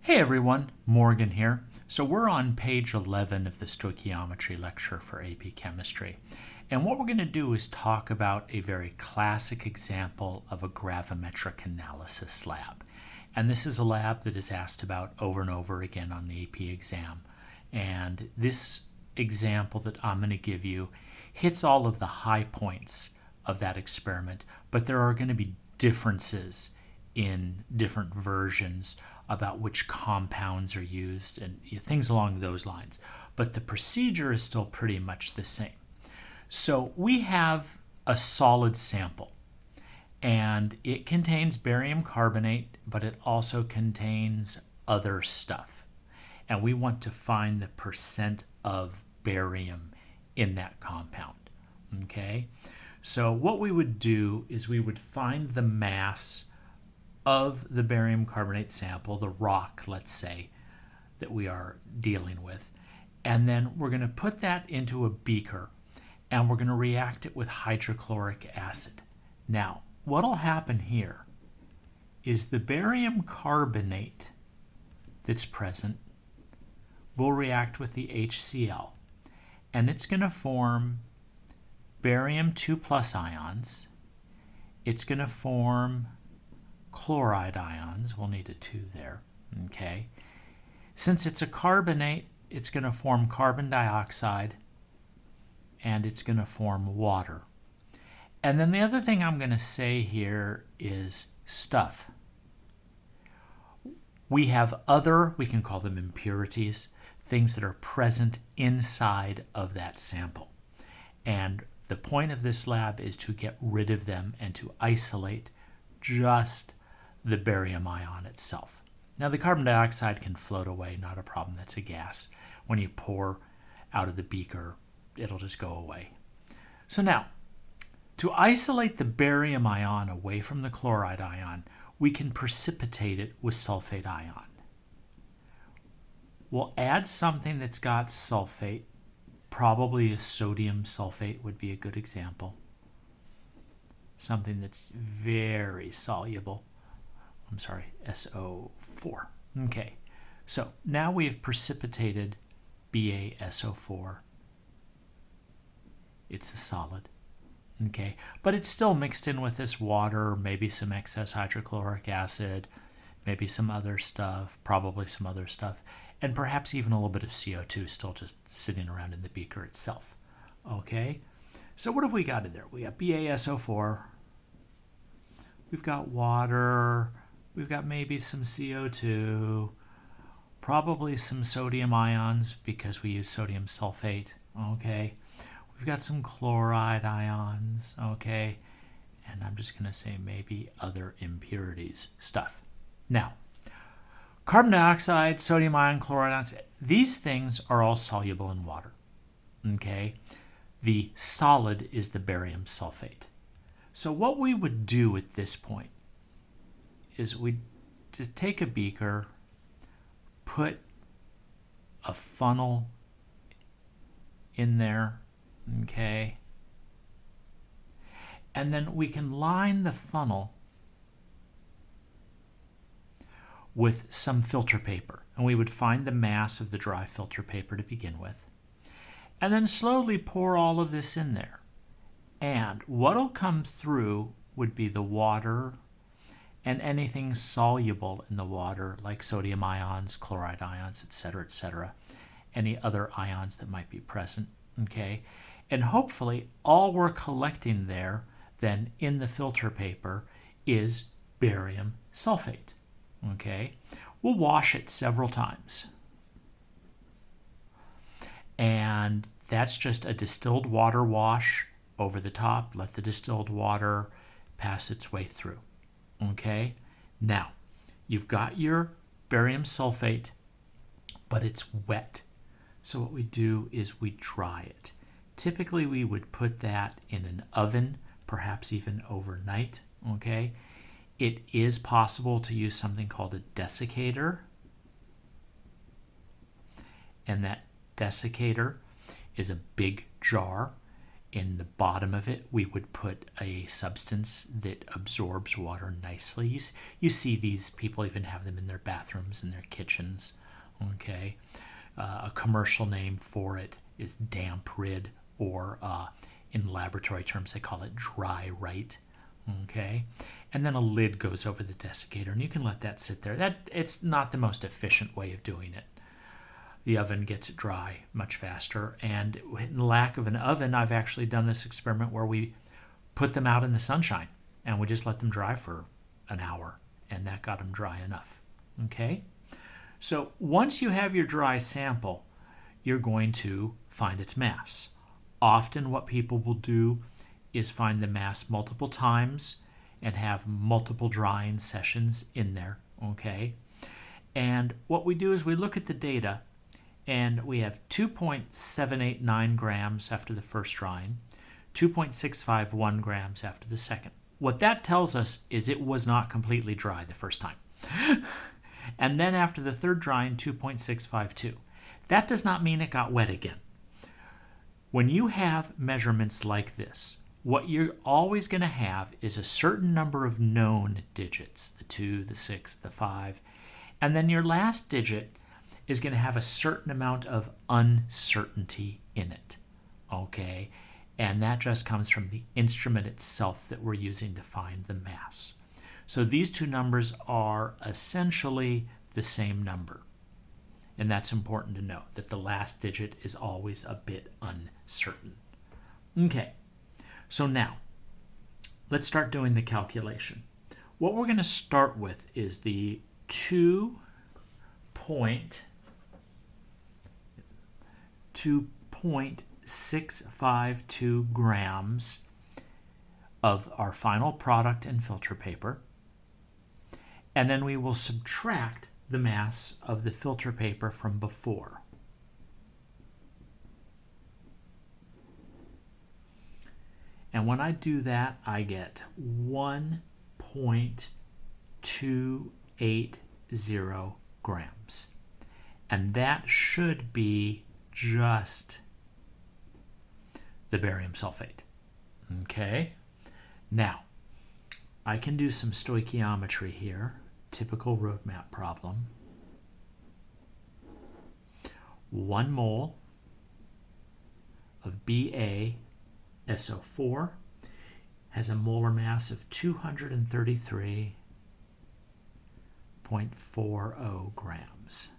Hey everyone, Morgan here. So we're on page 11 of the Stoichiometry lecture for AP Chemistry. And what we're going to do is talk about a very classic example of a gravimetric analysis lab. And this is a lab that is asked about over and over again on the AP exam. And this example that I'm going to give you hits all of the high points of that experiment, but there are going to be differences in different versions about which compounds are used and things along those lines. But the procedure is still pretty much the same. So we have a solid sample, and it contains barium carbonate, but it also contains other stuff. And we want to find the percent of barium in that compound. Okay? So what we would do is we would find the mass of the barium carbonate sample, the rock, let's say, that we are dealing with. And then we're going to put that into a beaker and we're going to react it with hydrochloric acid. Now, what will happen here is the barium carbonate that's present will react with the HCl, and it's going to form barium 2+ ions. It's going to form chloride ions. We'll need a 2 there. Okay. Since it's a carbonate, it's going to form carbon dioxide and it's going to form water. And then the other thing I'm going to say here is stuff. We have other, we can call them impurities, things that are present inside of that sample. And the point of this lab is to get rid of them and to isolate just the barium ion itself. Now the carbon dioxide can float away, not a problem, that's a gas. When you pour out of the beaker, it'll just go away. So now, to isolate the barium ion away from the chloride ion, we can precipitate it with sulfate ion. We'll add something that's got sulfate, probably a sodium sulfate would be a good example. Something that's very soluble. I'm sorry, SO4. Okay, so now we've precipitated BaSO4. It's a solid. Okay, but it's still mixed in with this water, maybe some excess hydrochloric acid, maybe some other stuff, probably some other stuff, and perhaps even a little bit of CO2 still just sitting around in the beaker itself. Okay, so what have we got in there? We got BaSO4. We've got water. We've got maybe some CO2, probably some sodium ions because we use sodium sulfate, okay? We've got some chloride ions, okay? And I'm just going to say maybe other impurities stuff. Now, carbon dioxide, sodium ion, chloride ions, these things are all soluble in water, okay? The solid is the barium sulfate. So what we would do at this point is we'd just take a beaker, put a funnel in there, okay? And then we can line the funnel with some filter paper. And we would find the mass of the dry filter paper to begin with. And then slowly pour all of this in there. And what'll come through would be the water and anything soluble in the water, like sodium ions, chloride ions, etc., any other ions that might be present, okay? And hopefully all we're collecting there then in the filter paper is barium sulfate, okay? We'll wash it several times. And that's just a distilled water wash over the top. Let the distilled water pass its way through. Okay, now you've got your barium sulfate, but it's wet. So what we do is we dry it. Typically we would put that in an oven, perhaps even overnight. Okay, it is possible to use something called a desiccator, and that desiccator is a big jar, In the bottom of it, we would put a substance that absorbs water nicely. You see these people even have them in their bathrooms and their kitchens. Okay, a commercial name for it is damp rid, or in laboratory terms they call it dry right. Okay, and then a lid goes over the desiccator, and you can let that sit there. It's not the most efficient way of doing it. The oven gets it dry much faster, and in the lack of an oven, I've actually done this experiment where we put them out in the sunshine and we just let them dry for an hour, and that got them dry enough. Okay, so once you have your dry sample, you're going to find its mass. Often what people will do is find the mass multiple times and have multiple drying sessions in there. Okay, and what we do is we look at the data, and we have 2.789 grams after the first drying, 2.651 grams after the second. What that tells us is it was not completely dry the first time. And then after the third drying, 2.652. That does not mean it got wet again. When you have measurements like this, what you're always going to have is a certain number of known digits, the 2, the 6, the 5, and then your last digit is going to have a certain amount of uncertainty in it, okay? And that just comes from the instrument itself that we're using to find the mass. So these two numbers are essentially the same number. And that's important to know, that the last digit is always a bit uncertain. Okay, so now let's start doing the calculation. What we're going to start with is the 2.652 grams of our final product in filter paper, and then we will subtract the mass of the filter paper from before. And when I do that, I get 1.280 grams. And that should be just the barium sulfate. Okay? Now, I can do some stoichiometry here. Typical roadmap problem. 1 mole of BaSO4 has a molar mass of 233.40 grams.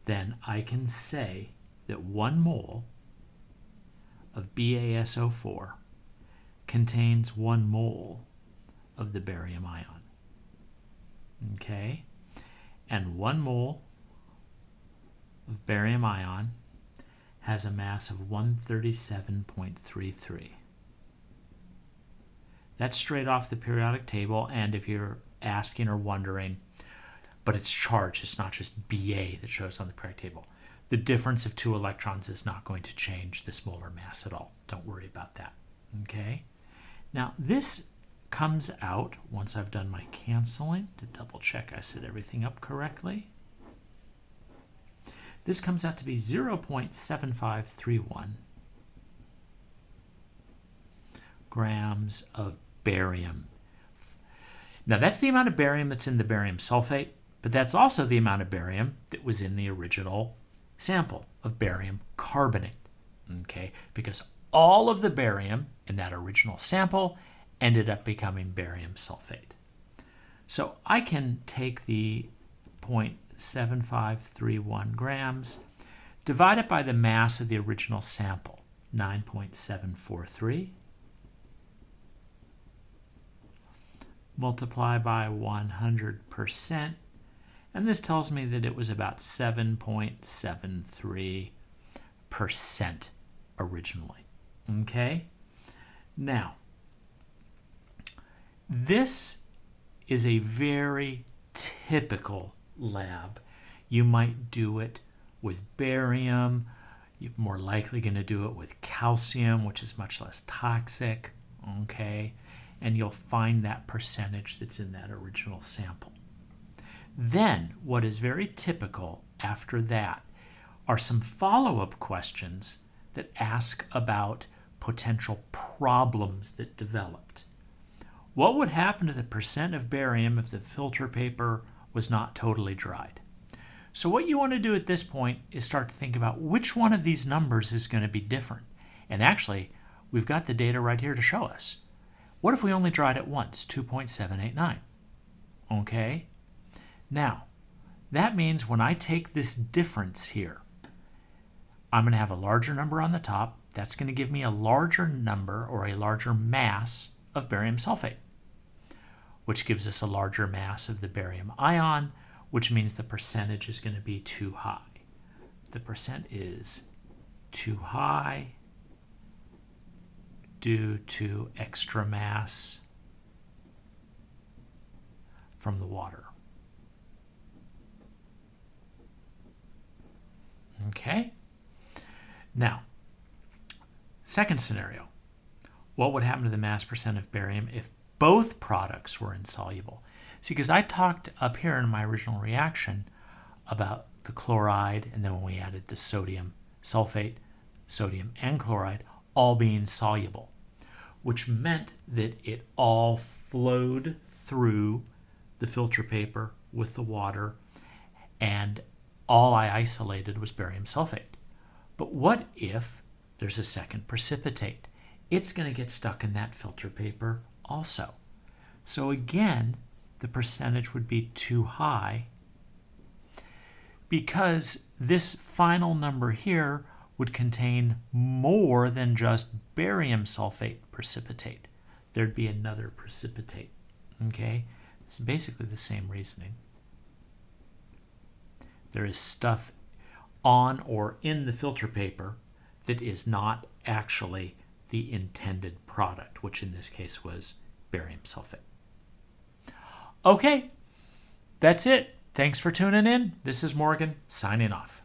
Then I can say that 1 mole of BaSO4 contains 1 mole of the barium ion. Okay? And 1 mole of barium ion has a mass of 137.33. That's straight off the periodic table, and if you're asking or wondering, but it's charged, it's not just Ba that shows on the periodic table. The difference of 2 electrons is not going to change this molar mass at all. Don't worry about that. Okay? Now, this comes out, once I've done my canceling, to double check I set everything up correctly. This comes out to be 0.7531 grams of barium. Now that's the amount of barium that's in the barium sulfate, but that's also the amount of barium that was in the original sample of barium carbonate. Okay, because all of the barium in that original sample ended up becoming barium sulfate. So I can take the 0.7531 grams, divide it by the mass of the original sample, 9.743, multiply by 100%, and this tells me that it was about 7.73% originally. Okay? Now, this is a very typical lab. You might do it with barium. You're more likely going to do it with calcium, which is much less toxic. Okay? And you'll find that percentage that's in that original sample. Then, what is very typical after that are some follow-up questions that ask about potential problems that developed. What would happen to the percent of barium if the filter paper was not totally dried? So what you want to do at this point is start to think about which one of these numbers is going to be different. And actually, we've got the data right here to show us. What if we only dried it once, 2.789? Okay. Now, that means when I take this difference here, I'm going to have a larger number on the top. That's going to give me a larger number or a larger mass of barium sulfate, which gives us a larger mass of the barium ion, which means the percentage is going to be too high. The percent is too high due to extra mass from the water. Okay? Now, second scenario. What would happen to the mass percent of barium if both products were insoluble? See, because I talked up here in my original reaction about the chloride, and then when we added the sodium sulfate, sodium and chloride, all being soluble, which meant that it all flowed through the filter paper with the water, and all I isolated was barium sulfate. But what if there's a second precipitate? It's going to get stuck in that filter paper also. So again, the percentage would be too high because this final number here would contain more than just barium sulfate precipitate. There'd be another precipitate. Okay? It's basically the same reasoning. There is stuff on or in the filter paper that is not actually the intended product, which in this case was barium sulfate. Okay, that's it. Thanks for tuning in. This is Morgan signing off.